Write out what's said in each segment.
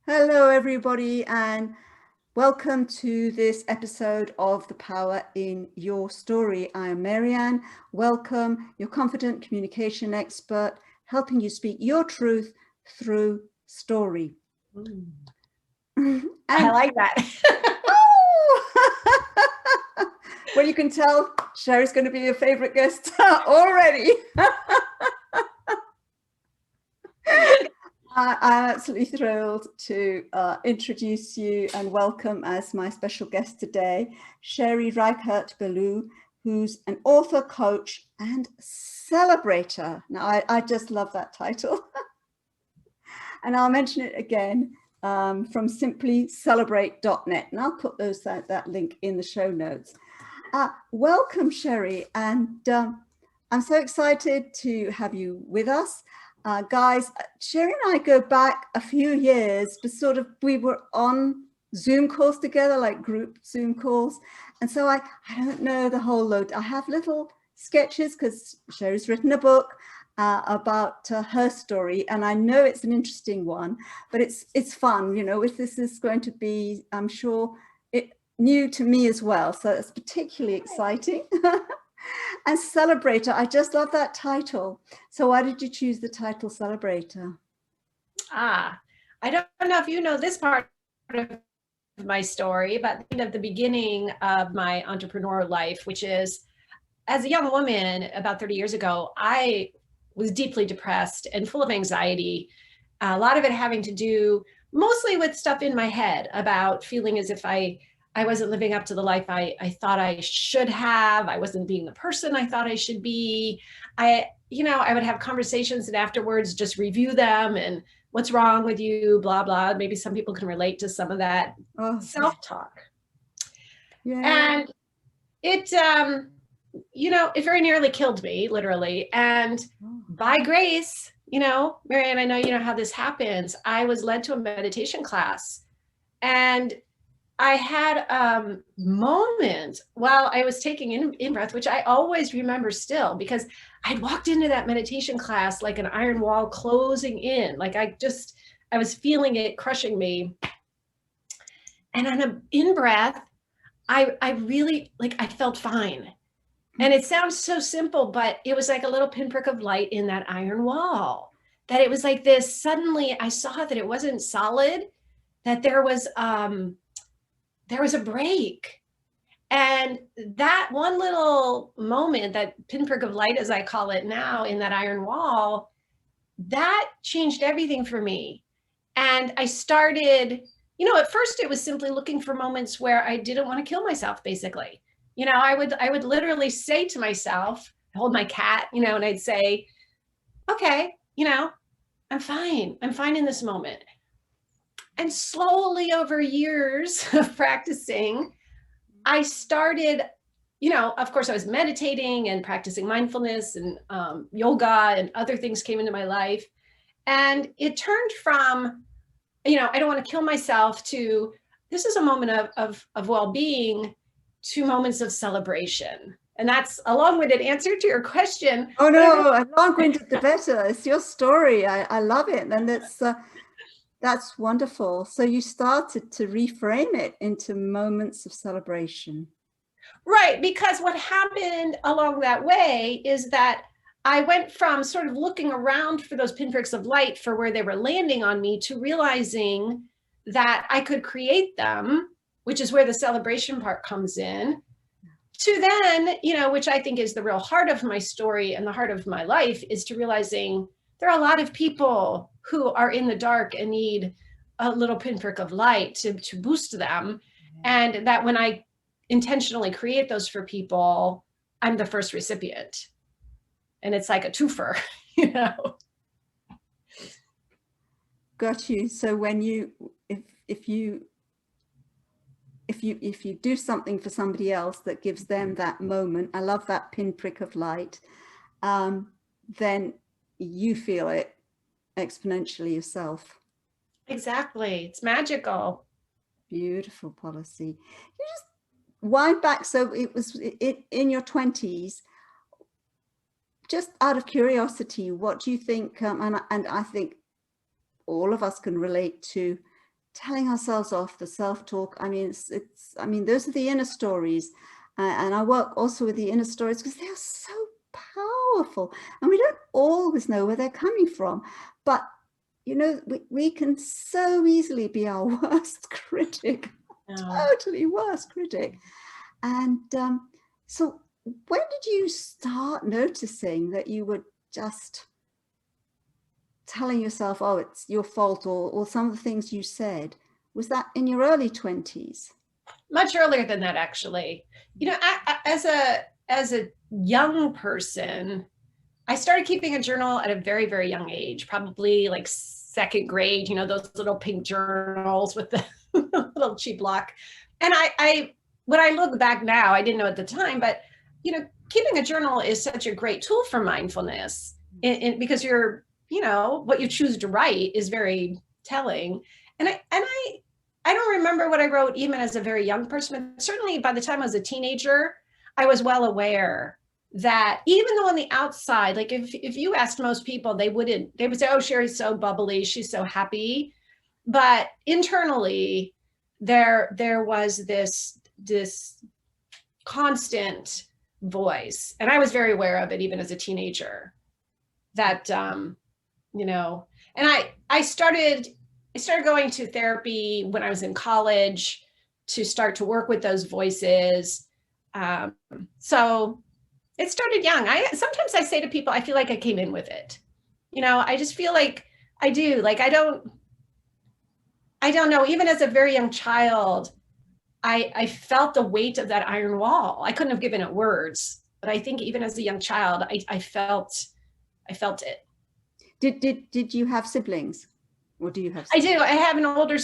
Hello, everybody, and welcome to this episode of The Power in Your Story. I am Marianne. Welcome, your confident communication expert, helping you speak your truth through story. I like that. Oh! Well, you can tell Sherry's going to be your favorite guest already. I'm absolutely thrilled to introduce you and welcome as my special guest today, Richert Belul, who's an author, coach, and celebrator. Now, I just love that title. And I'll mention it again from simplyscelebrate.net. And I'll put that link in the show notes. Welcome, Sherry. And I'm so excited to have you with us. Guys, Sherry and I go back a few years, but we were on Zoom calls together, like group Zoom calls. And so I don't know the whole load. I have little sketches because Sherry's written a book about her story. And I know it's an interesting one, but it's fun, you know, if this is going to be, I'm sure, new to me as well. So it's particularly exciting. And Celebrator, I just love that title. So why did you choose the title Celebrator? I don't know if you know this part of my story, but at the beginning of my entrepreneur life, which is as a young woman about 30 years ago, I was deeply depressed and full of anxiety. A lot of it having to do mostly with stuff in my head about feeling as if I wasn't living up to the life I thought I should have. I wasn't being the person I thought I should be. I would have conversations and afterwards just review them and what's wrong with you, blah, blah. Maybe some people can relate to some of that self-talk. Yeah. And it very nearly killed me, literally. And by grace, Marianne, I know you know how this happens. I was led to a meditation class, and I had a moment while I was taking in breath, which I always remember still, because I'd walked into that meditation class like an iron wall closing in. Like I was feeling it crushing me. And on an in breath, I really, I felt fine. And it sounds so simple, but it was like a little pinprick of light in that iron wall. That it was like this, suddenly I saw that it wasn't solid, that there was a break. And that one little moment, that pinprick of light, as I call it now, in that iron wall, that changed everything for me. And I started, at first it was simply looking for moments where I didn't want to kill myself, basically. I would literally say to myself, hold my cat, and I'd say, okay, I'm fine. I'm fine in this moment. And slowly over years of practicing, I started, of course, I was meditating and practicing mindfulness and yoga and other things came into my life. And it turned from, I don't want to kill myself, to this is a moment of well-being, to moments of celebration. And that's a long-winded answer to your question. Oh, no, a long-winded the better. It's your story. I love it. And that's wonderful. So you started to reframe it into moments of celebration. Right, because what happened along that way is that I went from sort of looking around for those pinpricks of light for where they were landing on me, to realizing that I could create them, which is where the celebration part comes in, to then, which I think is the real heart of my story and the heart of my life, is to realizing there are a lot of people who are in the dark and need a little pinprick of light to boost them. And that when I intentionally create those for people, I'm the first recipient. And it's like a twofer, Got you. So when if you do something for somebody else that gives them that moment, I love that pinprick of light, then you feel it exponentially yourself. Exactly. It's magical. Beautiful policy. You just wind back. So it was in your 20s. Just out of curiosity, what do you think? And I think all of us can relate to telling ourselves off, the self-talk. I mean, I mean, those are the inner stories. And I work also with the inner stories because they are so powerful and we don't always know where they're coming from. But, you know, we can so easily be our worst critic, totally worst critic. And so when did you start noticing that you were just telling yourself, oh, it's your fault, or some of the things you said? Was that in your early 20s? Much earlier than that, actually. You know, as a young person, I started keeping a journal at a very, very young age, probably like second grade, you know, those little pink journals with the little cheap lock. And when I look back now, I didn't know at the time, but, you know, keeping a journal is such a great tool for mindfulness because you know, what you choose to write is very telling. And I don't remember what I wrote even as a very young person, but certainly by the time I was a teenager, I was well aware that even though on the outside, like if you asked most people, they would say, oh, Sherry's so bubbly, she's so happy. But internally, there was this constant voice. And I was very aware of it even as a teenager, that you know, and I started going to therapy when I was in college to start to work with those voices. So it started young. Sometimes I say to people, I feel like I came in with it. You know, I just feel like I do. Like I don't know. Even as a very young child, I felt the weight of that iron wall. I couldn't have given it words, but I think even as a young child, I felt it. Did you have siblings? Or do you have siblings? I do. I have an older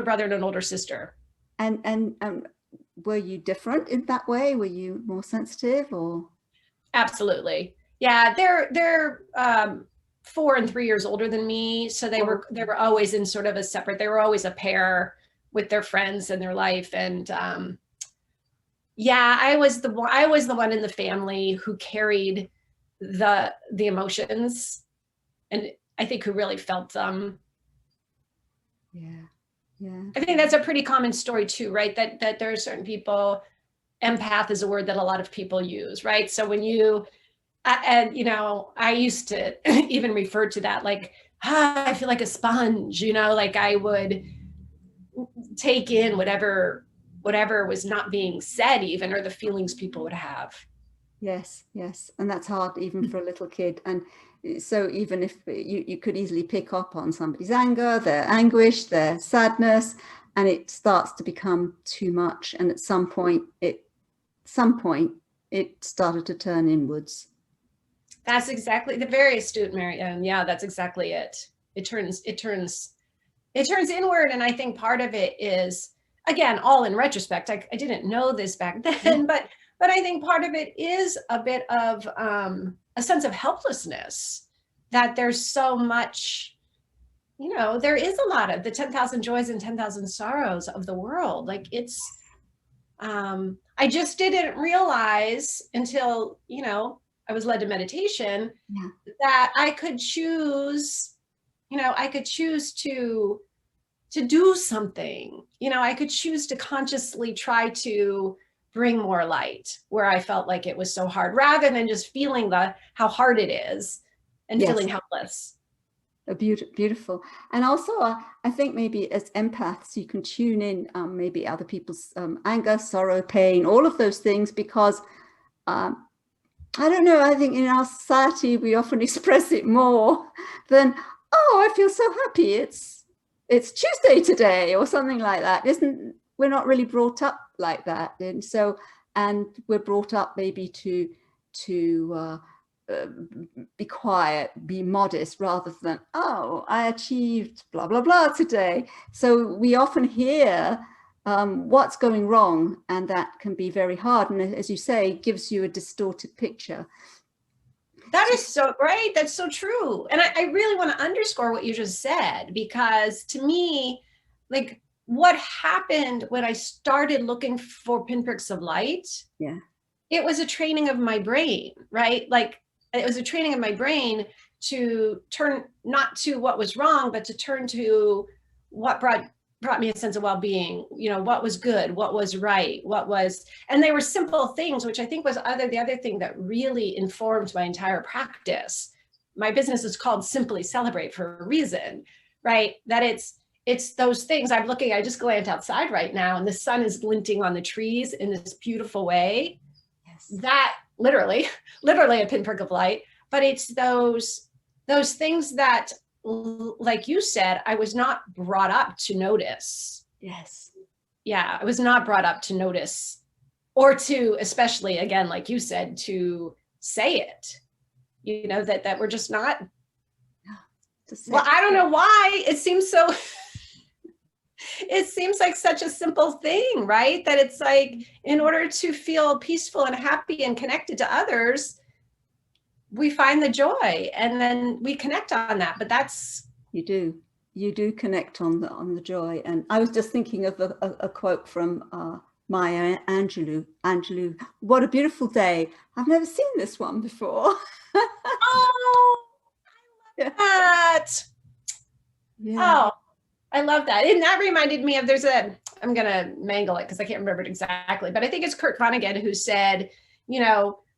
brother and an older sister. And were you different in that way? Were you more sensitive or? Absolutely. Yeah, they're 4 and 3 years older than me, so they were always in sort of a separate. They were always a pair with their friends and their life, and yeah, I was the one in the family who carried the emotions, and I think who really felt them. Yeah. Yeah. I think that's a pretty common story too, right? That there are certain people, empath is a word that a lot of people use, right? So when and you know, I used to even refer to that like, I feel like a sponge, you know, like I would take in whatever was not being said even, or the feelings people would have. Yes, yes. And that's hard even for a little kid. And so even if you could easily pick up on somebody's anger, their anguish, their sadness, and it starts to become too much. And at some point it started to turn inwards. That's exactly the very astute Marianne. Yeah, that's exactly it. It turns inward. And I think part of it is, again, all in retrospect, I didn't know this back then, but I think part of it is a bit of a sense of helplessness, that there's so much, you know, there is a lot of the 10,000 joys and 10,000 sorrows of the world. Like it's, I just didn't realize until, you know, I was led to meditation, that I could choose, you know, I could choose to do something, you know, I could choose to consciously try to bring more light where I felt like it was so hard, rather than just feeling how hard it is and feeling helpless. Beautiful. And also I think maybe as empaths you can tune in maybe other people's anger, sorrow, pain, all of those things, because I don't know, I think in our society we often express it more than, oh, I feel so happy, it's Tuesday today, or something like that. We're not really brought up like that. And so, and we're brought up maybe to be quiet, be modest, rather than, oh, I achieved blah, blah, blah today. So we often hear what's going wrong, and that can be very hard. And as you say, gives you a distorted picture. That is so right. That's so true. And I really want to underscore what you just said, because to me, like what happened when I started looking for pinpricks of light, it was a training of my brain, right? Like it was a training of my brain to turn not to what was wrong, but to turn to what brought me a sense of well-being, what was good, what was right, and they were simple things, which I think was the other thing that really informed my entire practice. My business is called Simply Celebrate for a reason, right? That it's those things. I just glanced outside right now and the sun is glinting on the trees in this beautiful way. Yes. That literally a pinprick of light, but it's those things that, like you said, I was not brought up to notice. Yes. Yeah, I was not brought up to notice, or to, especially again, like you said, to say it, that we're just not. Well, I don't know why it seems so. It seems like such a simple thing, right? That it's like, in order to feel peaceful and happy and connected to others, we find the joy and then we connect on that. But that's, you do connect on the joy. And I was just thinking of a quote from Maya Angelou. What a beautiful day. I've never seen this one before. Oh, I love that. Yeah. Oh, I love that. And that reminded me of, I'm going to mangle it because I can't remember it exactly, but I think it's Kurt Vonnegut who said,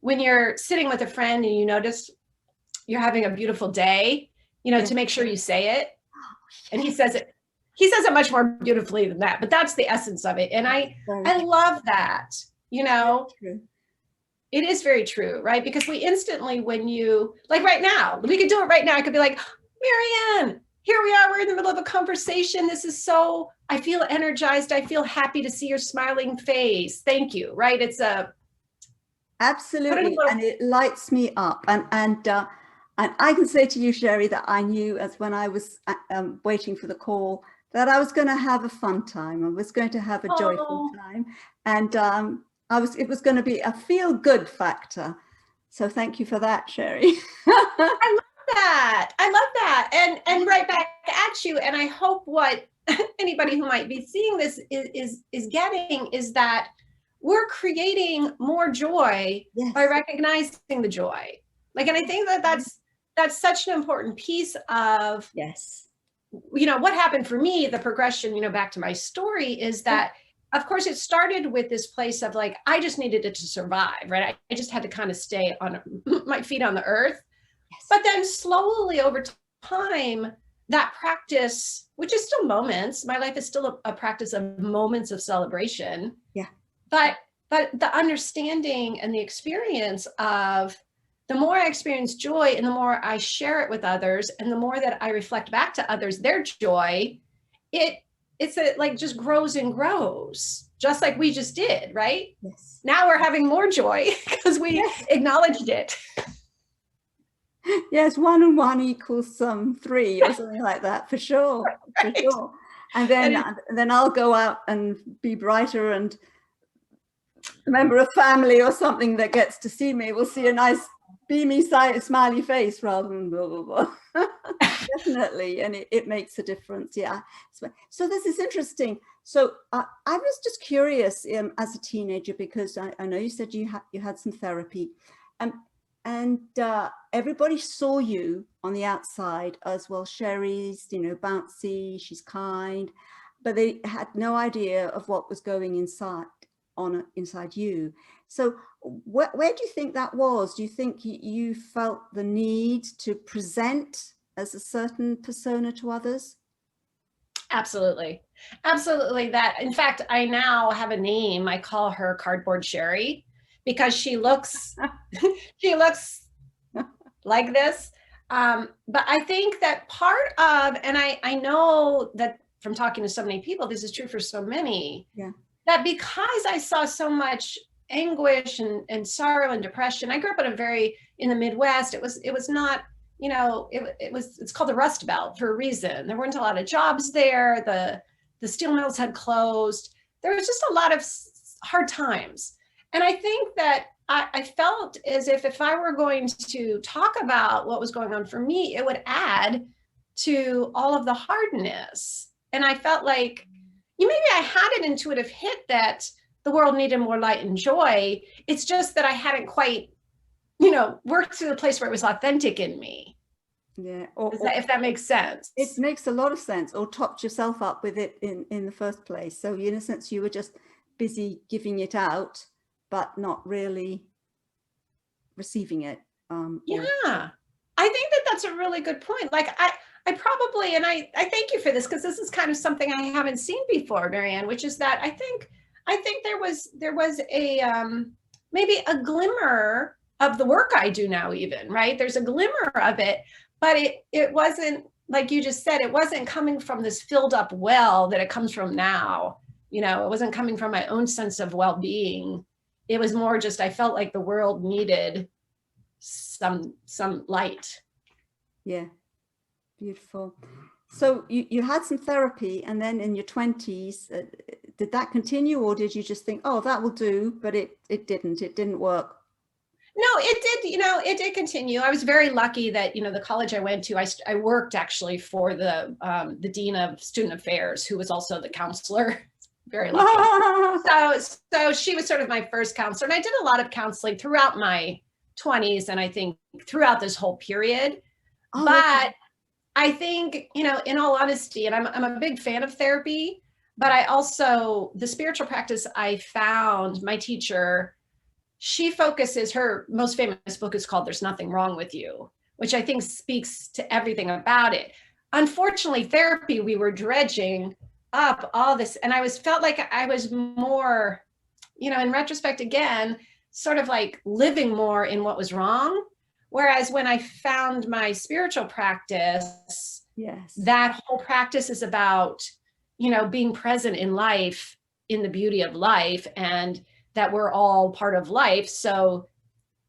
when you're sitting with a friend and you notice you're having a beautiful day, to make sure you say it. And he says it much more beautifully than that, but that's the essence of it. And I love that, It is very true, right? Because we instantly, when you, like right now, we could do it right now. I could be like, Marianne, here we are, we're in the middle of a conversation. I feel energized. I feel happy to see your smiling face. Thank you, right? It's absolutely, and it lights me up. And I can say to you, Sherry, that I knew as when I was waiting for the call that I was going to have a fun time. I was going to have a joyful time, and it was going to be a feel-good factor. So thank you for that, Sherry. I love that. And right back at you. And I hope what anybody who might be seeing this is getting is that we're creating more joy by recognizing the joy. And I think that's such an important piece of, what happened for me, the progression, back to my story is that, of course, it started with this place of like, I just needed it to survive, right? I just had to kind of stay on my feet on the earth. But then slowly over time, that practice, which is still moments, my life is still a practice of moments of celebration. Yeah. But the understanding and the experience of the more I experience joy and the more I share it with others and the more that I reflect back to others their joy, it's like just grows and grows, just like we just did, right? Yes. Now we're having more joy because we acknowledged it. Yes, 1 and 1 equals 3 or something like that, for sure. Right. For sure. And then I'll go out and be brighter, and a member of family or something that gets to see me will see a nice beamy smiley face rather than blah, blah, blah. Definitely. And it makes a difference. Yeah. So this is interesting. So I was just curious as a teenager, because I know you said you had some therapy. And everybody saw you on the outside as, well, Sherry's, bouncy, she's kind, but they had no idea of what was going inside you. So where do you think that was? Do you think you felt the need to present as a certain persona to others? Absolutely. Absolutely. That, in fact, I now have a name. I call her Cardboard Sherry, because she looks like this. But I think that part of, and I know that from talking to so many people, this is true for so many, that because I saw so much anguish and sorrow and depression, I grew up in the Midwest. It was not, it's called the Rust Belt for a reason. There weren't a lot of jobs there. The steel mills had closed. There was just a lot of hard times. And I think that I felt as if I were going to talk about what was going on for me, it would add to all of the hardness. And I felt like maybe I had an intuitive hit that the world needed more light and joy. It's just that I hadn't quite, worked to the place where it was authentic in me. Yeah. If that makes sense. It makes a lot of sense. Or topped yourself up with it in the first place. So in a sense, you were just busy giving it out, but not really receiving it. Yeah, I think that that's a really good point. Like I probably, and I thank you for this, because this is kind of something I haven't seen before, Marianne, which is that I think there was a maybe a glimmer of the work I do now, even, right? There's a glimmer of it, but it wasn't, like you just said, it wasn't coming from this filled up well that it comes from now. You know, it wasn't coming from my own sense of well-being. It was more just, I felt like the world needed some light. Yeah, beautiful. So you had some therapy, and then in your 20s, did that continue, or did you just think, oh, that will do, but it didn't work? No, it did, it did continue. I was very lucky that, the college I went to, I worked actually for the dean of student affairs, who was also the counselor. Very lucky. So she was sort of my first counselor, and I did a lot of counseling throughout my 20s, and I think throughout this whole period. Oh, but okay. I think, in all honesty, and I'm a big fan of therapy, but I also, the spiritual practice I found, my teacher, she focuses, her most famous book is called There's Nothing Wrong with You, which I think speaks to everything about it. Unfortunately, therapy, we were dredging up all this, and felt like I was more, in retrospect, again, sort of like living more in what was wrong. Whereas when I found my spiritual practice, yes, that whole practice is about, being present in life, in the beauty of life, and that we're all part of life. So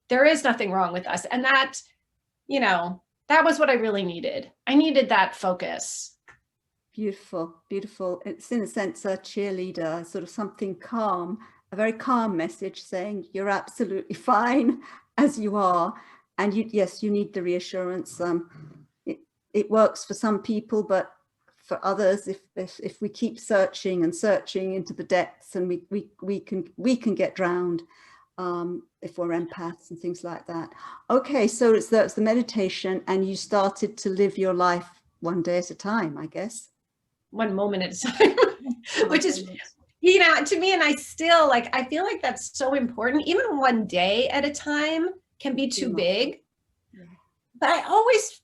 there is nothing wrong with us. And that, that was what I really needed. I needed that focus. Beautiful, beautiful. It's in a sense a cheerleader, sort of something calm, a very calm message saying you're absolutely fine as you are. And yes, you need the reassurance. It works for some people, but for others, if we keep searching and searching into the depths, and we can get drowned if we're empaths and things like that. Okay, so it's the meditation, and you started to live your life one day at a time, I guess. One moment at a time, which is, to me, and I still I feel like that's so important. Even one day at a time can be too big. Yeah. But I always,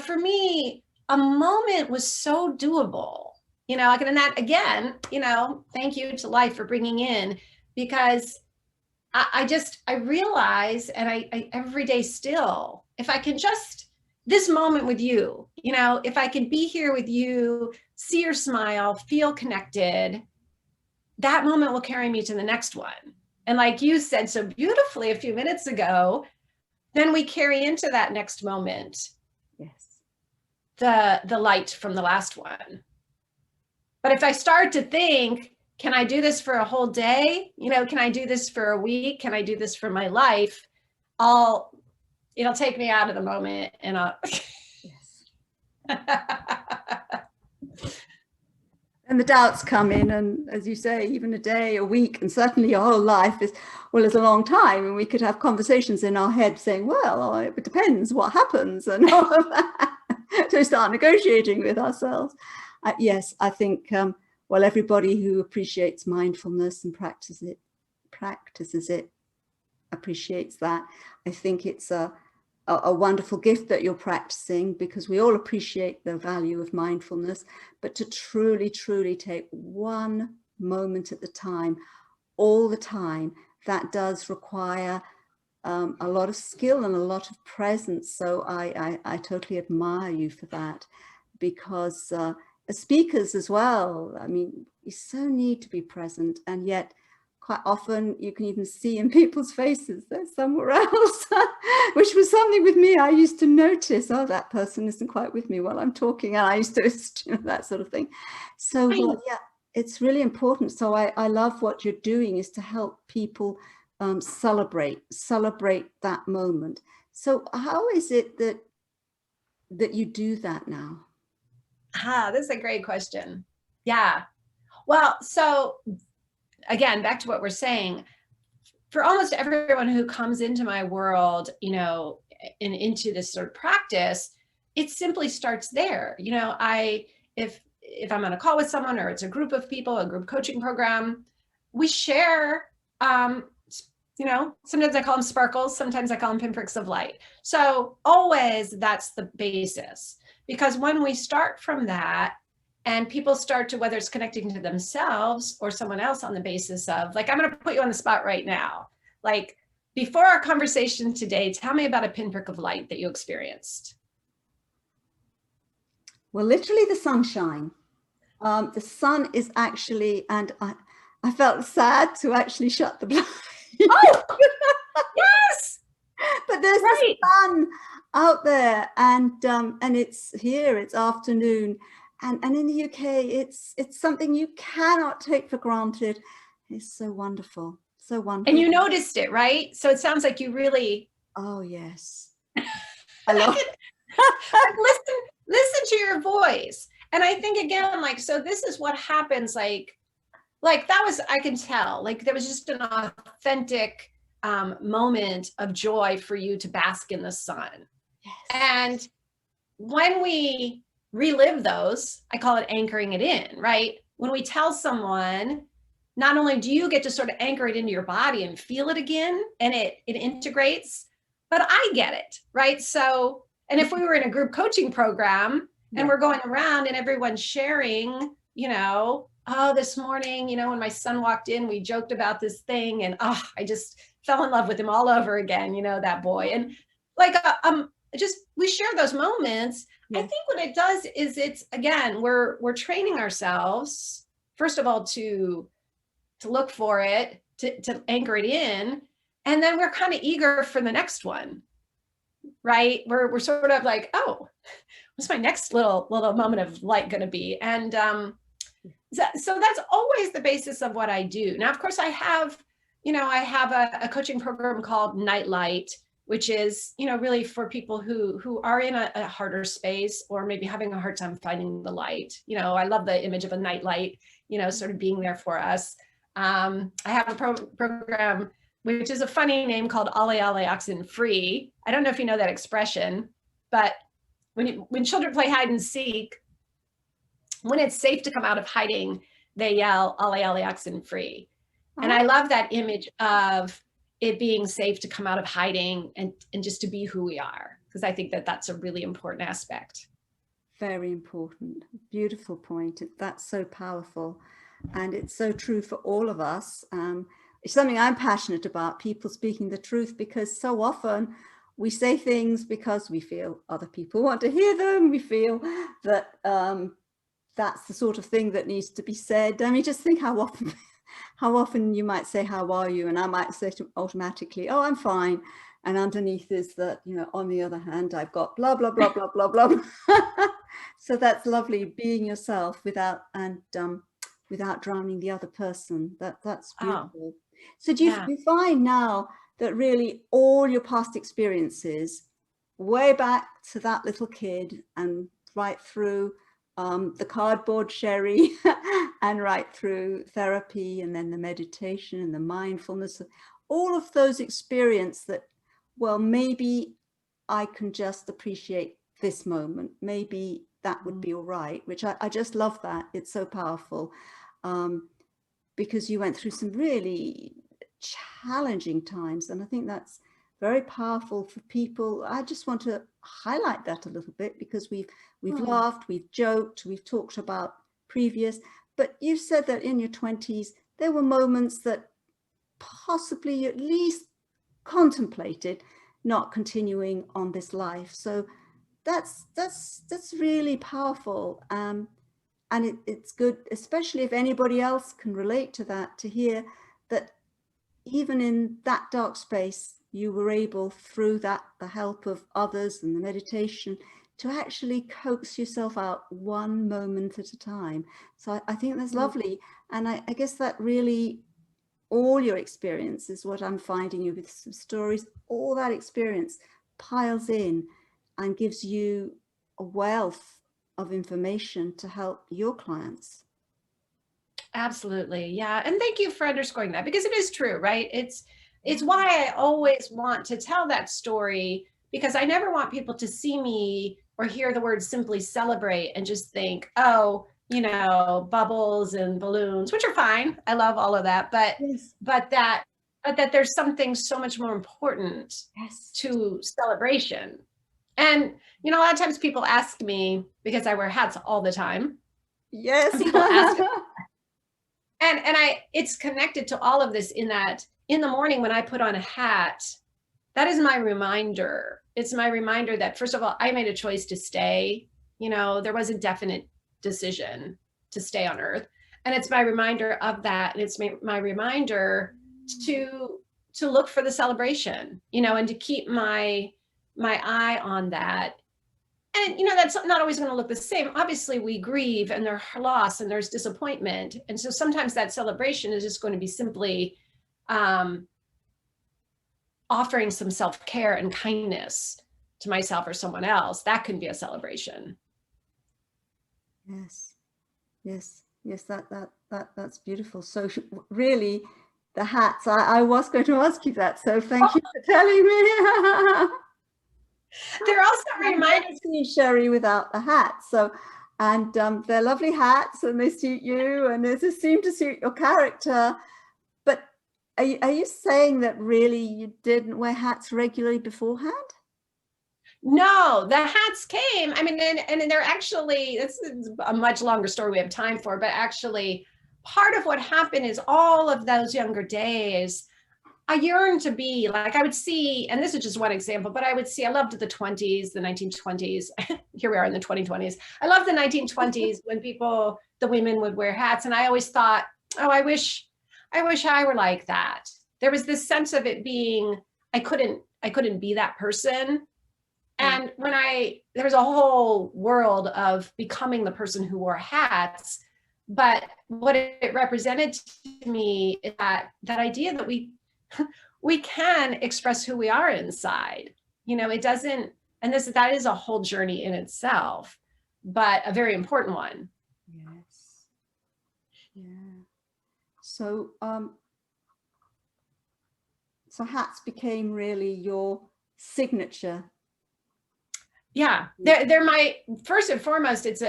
for me, a moment was so doable, and that, again, thank you to life for bringing in, because I realize, and I every day still, if I can just, this moment with you, if I can be here with you, see your smile, feel connected, that moment will carry me to the next one. And like you said so beautifully a few minutes ago, then we carry into that next moment, yes, the light from the last one. But if I start to think, can I do this for a whole day? Can I do this for a week? Can I do this for my life? It'll take me out of the moment, and I'll yes. And the doubts come in, and as you say, even a day, a week, and certainly your whole life is a long time, and we could have conversations in our head saying, well, it depends what happens, and all of that. So start negotiating with ourselves. Yes, I think well, everybody who appreciates mindfulness and practices it appreciates that. I think it's a wonderful gift that you're practicing, because we all appreciate the value of mindfulness, but to truly, truly take one moment at a time, all the time, that does require a lot of skill and a lot of presence. So I totally admire you for that, because as speakers as well, I mean, you so need to be present, and yet quite often you can even see in people's faces they're somewhere else, which was something with me. I used to notice, oh, that person isn't quite with me while I'm talking, and I used to, that sort of thing. So yeah, it's really important. So I love what you're doing, is to help people celebrate that moment. So how is it that you do that now? This is a great question. Yeah. Well, so again, back to what we're saying, for almost everyone who comes into my world, and into this sort of practice, it simply starts there. You know, if I'm on a call with someone or it's a group of people, a group coaching program, we share, you know, sometimes I call them sparkles, sometimes I call them pinpricks of light. So always that's the basis, because when we start from that and people start to, whether it's connecting to themselves or someone else on the basis of, like, I'm going to put you on the spot right now. Like, before our conversation today, tell me about a pinprick of light that you experienced. Well, literally the sunshine. The sun is actually, and I felt sad to actually shut the blind. Oh, yes. But there's right. the sun out there, and it's here, it's afternoon, and in the UK, it's something you cannot take for granted. It's so wonderful, so wonderful. And you noticed it, right? So it sounds like you really. Oh yes, I love it. Listen to your voice. And I think, again, like, so this is what happens, like that was, I can tell, like, there was just an authentic moment of joy for you to bask in the sun. Yes. And when we relive those, I call it anchoring it in, right? When we tell someone, not only do you get to sort of anchor it into your body and feel it again, and it integrates, but I get it, right? So, and if we were in a group coaching program and we're going around and everyone's sharing, you know, oh, this morning, you know, when my son walked in, we joked about this thing, and oh, I just fell in love with him all over again, you know, that boy. And like, just, we share those moments. I think what it does is, it's, again, we're training ourselves, first of all, to look for it, to anchor it in, and then we're kind of eager for the next one, right? We're sort of like, oh, what's my next little moment of light going to be? And so that's always the basis of what I do. Now, of course, I have a coaching program called Nightlight, which is, you know, really for people who are in a harder space, or maybe having a hard time finding the light. You know, I love the image of a nightlight, you know, sort of being there for us. I have a program, which is a funny name, called Ale Ale Oxen Free. I don't know if you know that expression, but when children play hide and seek, when it's safe to come out of hiding, they yell Ale Ale Oxen Free. And I love that image of it being safe to come out of hiding and just to be who we are, because I think that that's a really important aspect. Very important. Beautiful point. That's so powerful. And it's so true for all of us. It's something I'm passionate about, people speaking the truth, because so often we say things because we feel other people want to hear them. We feel that that's the sort of thing that needs to be said. I mean, just think how often you might say, how are you? And I might say automatically, oh, I'm fine. And underneath is that, you know, on the other hand, I've got blah, blah, blah, blah, blah, blah. So that's lovely, being yourself without drowning the other person. That's beautiful. Oh. So do you find now that really all your past experiences, way back to that little kid and right through the cardboard Sherry and right through therapy, and then the meditation and the mindfulness, all of those experiences that, well, maybe I can just appreciate this moment, maybe that would be all right, which I just love that. It's so powerful, because you went through some really challenging times, and I think that's very powerful for people. I just want to highlight that a little bit, because we've laughed, we've joked, we've talked about previous, but you said that in your 20s there were moments that possibly you at least contemplated not continuing on this life. So that's really powerful, and it's good, especially if anybody else can relate to that, to hear that even in that dark space you were able, through that, the help of others and the meditation, to actually coax yourself out one moment at a time. So I think that's lovely. And I guess that really, all your experience is what I'm finding you with some stories, all that experience piles in and gives you a wealth of information to help your clients. Absolutely. Yeah. And thank you for underscoring that, because it is true, right? It's why I always want to tell that story, because I never want people to see me or hear the word simply celebrate and just think, oh, bubbles and balloons, which are fine. I love all of that, Yes. but that there's something so much more important Yes. to celebration. And a lot of times people ask me, because I wear hats all the time. Yes. And people ask, and it's connected to all of this, in that in the morning when I put on a hat, that is my reminder. It's my reminder that, first of all, I made a choice to stay. There was a definite decision to stay on Earth. And it's my reminder of that. And it's my reminder to look for the celebration, and to keep my eye on that. And, that's not always going to look the same. Obviously, we grieve, and there's loss, and there's disappointment. And so sometimes that celebration is just going to be simply offering some self-care and kindness to myself or someone else. That can be a celebration. Yes. That's beautiful. So really, the hats, I was going to ask you that. So thank you for telling me. They're also reminders. See Sherry without the hats. So, and they're lovely hats, and they suit you, and they just seem to suit your character. But are you saying that really you didn't wear hats regularly beforehand? No, the hats came. I mean, and they're actually, this is a much longer story we have time for, but actually part of what happened is all of those younger days, I yearned to be like, I would see, and this is just one example, but I would see, I loved the 20s, the 1920s. Here we are in the 2020s. I loved the 1920s when the women would wear hats. And I always thought, oh, I wish I were like that. There was this sense of it being, I couldn't be that person. And there was a whole world of becoming the person who wore hats. But what it represented to me is that idea that we can express who we are inside. It doesn't, and that is a whole journey in itself, but a very important one. Yes. Yeah. So, so hats became really your signature. Yeah, they're my, first and foremost, it's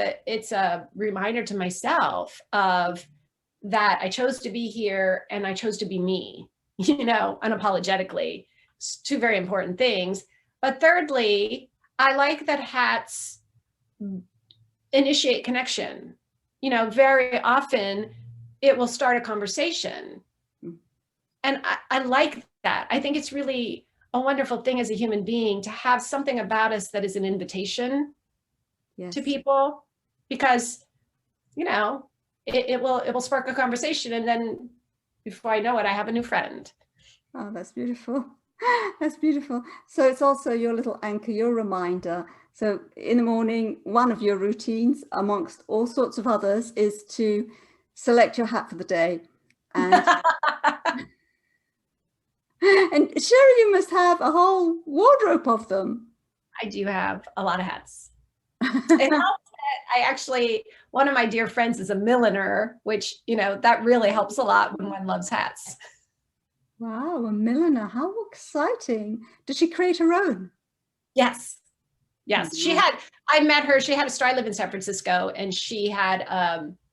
a reminder to myself of that I chose to be here, and I chose to be me, unapologetically. It's two very important things. But thirdly, I like that hats initiate connection. Very often it will start a conversation. And I like that. I think it's really a wonderful thing as a human being to have something about us that is an invitation to people, because, it will spark a conversation. And then before I know it, I have a new friend. Oh, that's beautiful. That's beautiful. So it's also your little anchor, your reminder. So in the morning, one of your routines, amongst all sorts of others, is to select your hat for the day. And and Sherry, you must have a whole wardrobe of them. I do have a lot of hats. It helps that one of my dear friends is a milliner, which, that really helps a lot when one loves hats. Wow, a milliner. How exciting. Did she create her own? Yes. I met her. She had a store. I live in San Francisco, and she had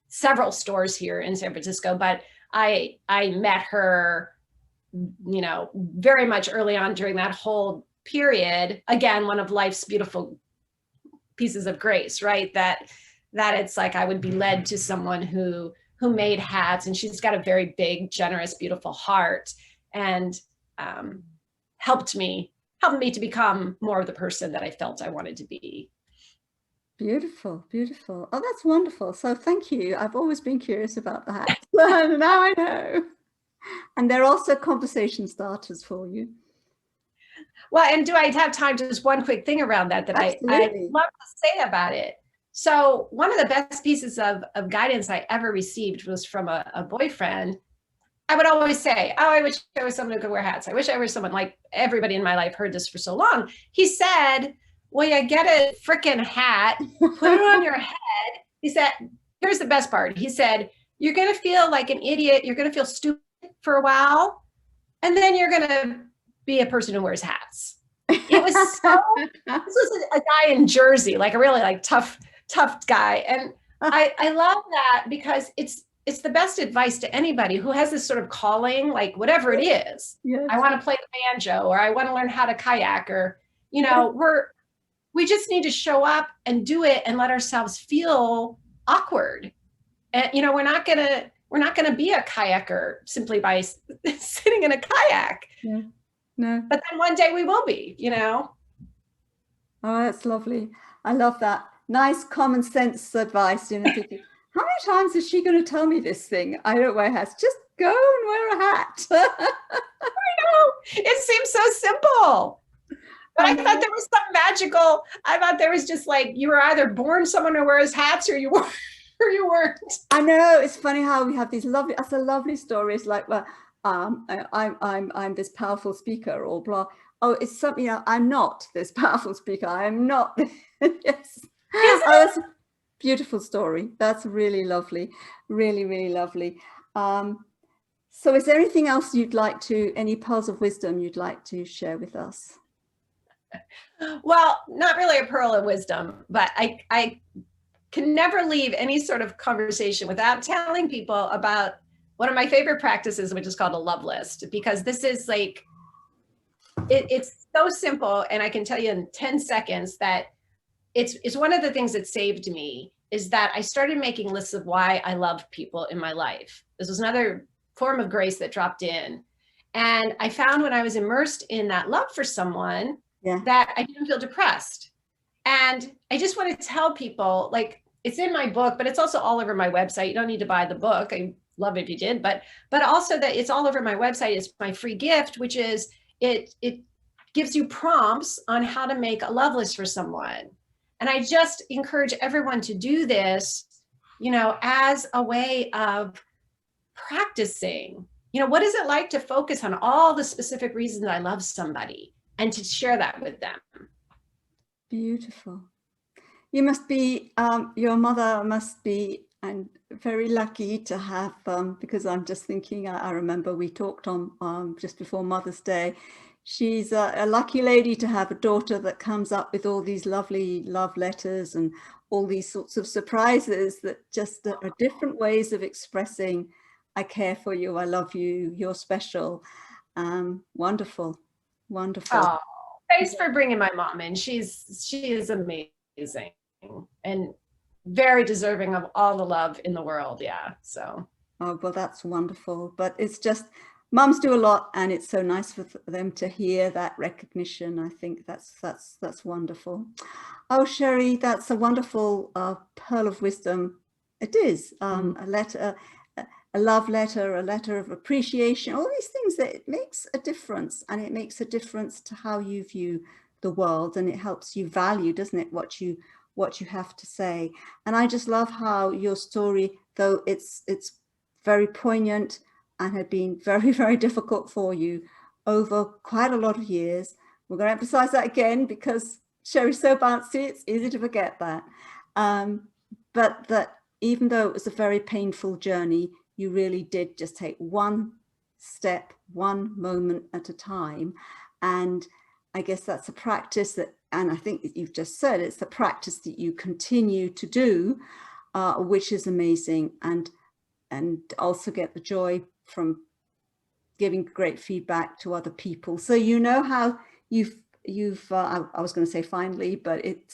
several stores here in San Francisco, but I met her, very much early on during that whole period. Again, one of life's beautiful pieces of grace, right? That it's like I would be led to someone who made hats, and she's got a very big, generous, beautiful heart, and helped me to become more of the person that I felt I wanted to be. Beautiful, beautiful. Oh, that's wonderful. So thank you. I've always been curious about the hats. Now I know. And they're also conversation starters for you. Well, and do I have time to just one quick thing around that I love to say about it? So one of the best pieces of guidance I ever received was from a boyfriend. I would always say, oh, I wish I was someone who could wear hats. I wish I was someone, like everybody in my life heard this for so long. He said, well, you get a freaking hat, put it on your head. He said, here's the best part. He said, you're going to feel like an idiot. You're going to feel stupid for a while. And then you're going to be a person who wears hats. It was so, this was a guy in Jersey, like a really like tough guy. And I love that because it's the best advice to anybody who has this sort of calling, like whatever it is. Yes. I want to play the banjo, or I want to learn how to kayak, or, you Yes. know, we just need to show up and do it and let ourselves feel awkward. And, you know, we're not gonna be a kayaker simply by sitting in a kayak. Yeah. No. But then one day we will be, you know. Oh, that's lovely. I love that. Nice common sense advice, you know, thinking, how many times is she going to tell me this thing? I don't wear hats. Just go and wear a hat. I know. It seems so simple. But I thought there was something magical. I thought there was just like, you were either born someone who wears hats or you were or you weren't. I know. It's funny how we have these lovely, that's a lovely story. It's like, well, I'm this powerful speaker or blah. Oh, it's something, you know, I'm not this powerful speaker. I am not. Yes. Oh, that's a beautiful story. That's really lovely. Really, really lovely. So is there anything else you'd like to, any pearls of wisdom you'd like to share with us? Well, not really a pearl of wisdom, but I can never leave any sort of conversation without telling people about one of my favorite practices, which is called a love list, because this is like, it's so simple. And I can tell you in 10 seconds that it's one of the things that saved me, is that I started making lists of why I love people in my life. This was another form of grace that dropped in. And I found when I was immersed in that love for someone, that I didn't feel depressed. And I just want to tell people, like, it's in my book, but it's also all over my website. You don't need to buy the book. I love it if you did, but also that it's all over my website. It's my free gift, which is it gives you prompts on how to make a love list for someone. And I just encourage everyone to do this, you know, as a way of practicing. You know, what is it like to focus on all the specific reasons I love somebody and to share that with them? Beautiful. You must be, your mother must be, and very lucky to have, because I'm just thinking, I remember we talked on just before Mother's Day. She's a lucky lady to have a daughter that comes up with all these lovely love letters and all these sorts of surprises that just are different ways of expressing, I care for you, I love you, you're special. Wonderful, wonderful. Oh, thanks for bringing my mom in. She is amazing and very deserving of all the love in the world. Yeah. So. Oh, well, that's wonderful. But it's just, mums do a lot, and it's so nice for them to hear that recognition. I think that's wonderful. Oh, Sherry, that's a wonderful pearl of wisdom. It is a letter, a love letter, a letter of appreciation, all these things, that it makes a difference, and it makes a difference to how you view the world, and it helps you value, doesn't it, what you have to say. And I just love how your story, though it's very poignant and had been very, very difficult for you over quite a lot of years. We're going to emphasize that again, because Sherry's so bouncy, it's easy to forget that. But that even though it was a very painful journey, you really did just take one step, one moment at a time. And I guess that's a practice that, and I think that you've just said, it's the practice that you continue to do, which is amazing. And also get the joy from giving great feedback to other people. So you know how I was going to say finally, but it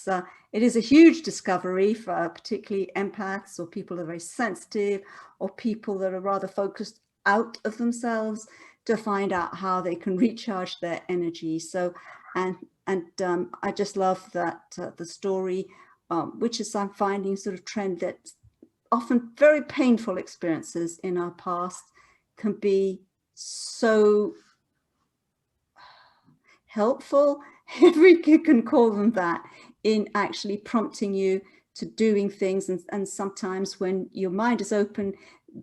is a huge discovery for particularly empaths, or people that are very sensitive, or people that are rather focused out of themselves, to find out how they can recharge their energy. So, and I just love that the story, which is, I'm finding, sort of trend that often very painful experiences in our past can be so helpful, if we can call them that, in actually prompting you to doing things. And sometimes when your mind is open,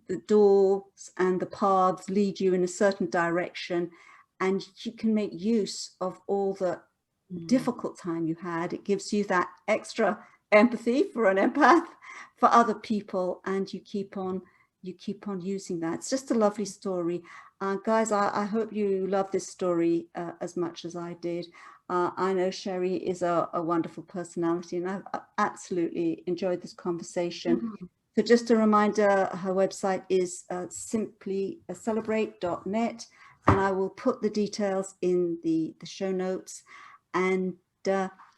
the doors and the paths lead you in a certain direction, and you can make use of all the difficult time you had. It gives you that extra empathy for an empath, for other people, and you keep on using that. It's just a lovely story. Guys, I hope you love this story as much as I did. I know Sherry is a wonderful personality, and I've absolutely enjoyed this conversation. Mhm. So just a reminder, her website is simply celebrate.net, and I will put the details in the show notes. And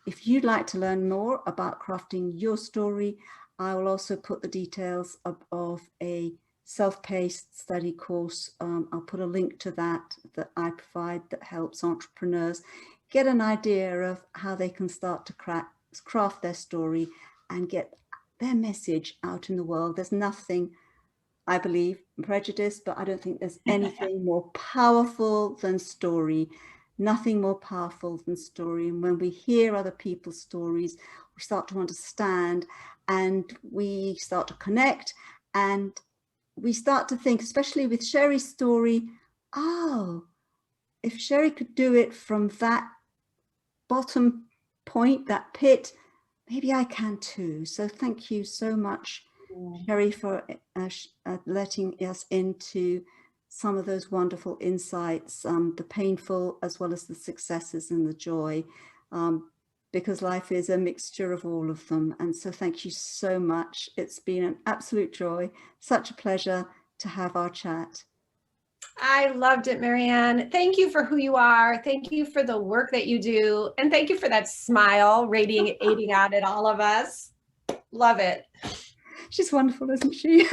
if you'd like to learn more about crafting your story, I will also put the details of a self-paced study course. I'll put a link to that I provide that helps entrepreneurs get an idea of how they can start to craft their story and get their message out in the world. There's nothing, I believe, prejudice, but I don't think there's anything more powerful than story. Nothing more powerful than story. And when we hear other people's stories, we start to understand, and we start to connect, and we start to think, especially with Sherry's story, oh, if Sherry could do it from that bottom point, that pit, maybe I can too. So thank you so much, Sherry, for letting us into some of those wonderful insights, the painful as well as the successes and the joy, because life is a mixture of all of them. And so thank you so much. It's been an absolute joy, such a pleasure to have our chat. I loved it, Marianne. Thank you for who you are. Thank you for the work that you do. And thank you for that smile radiating out at all of us. Love it. She's wonderful, isn't she?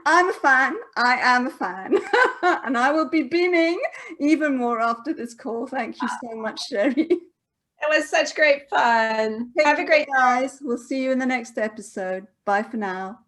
I'm a fan. I am a fan. And I will be beaming even more after this call. Thank you so much, Sherry. It was such great fun. Have a great day, guys. We'll see you in the next episode. Bye for now.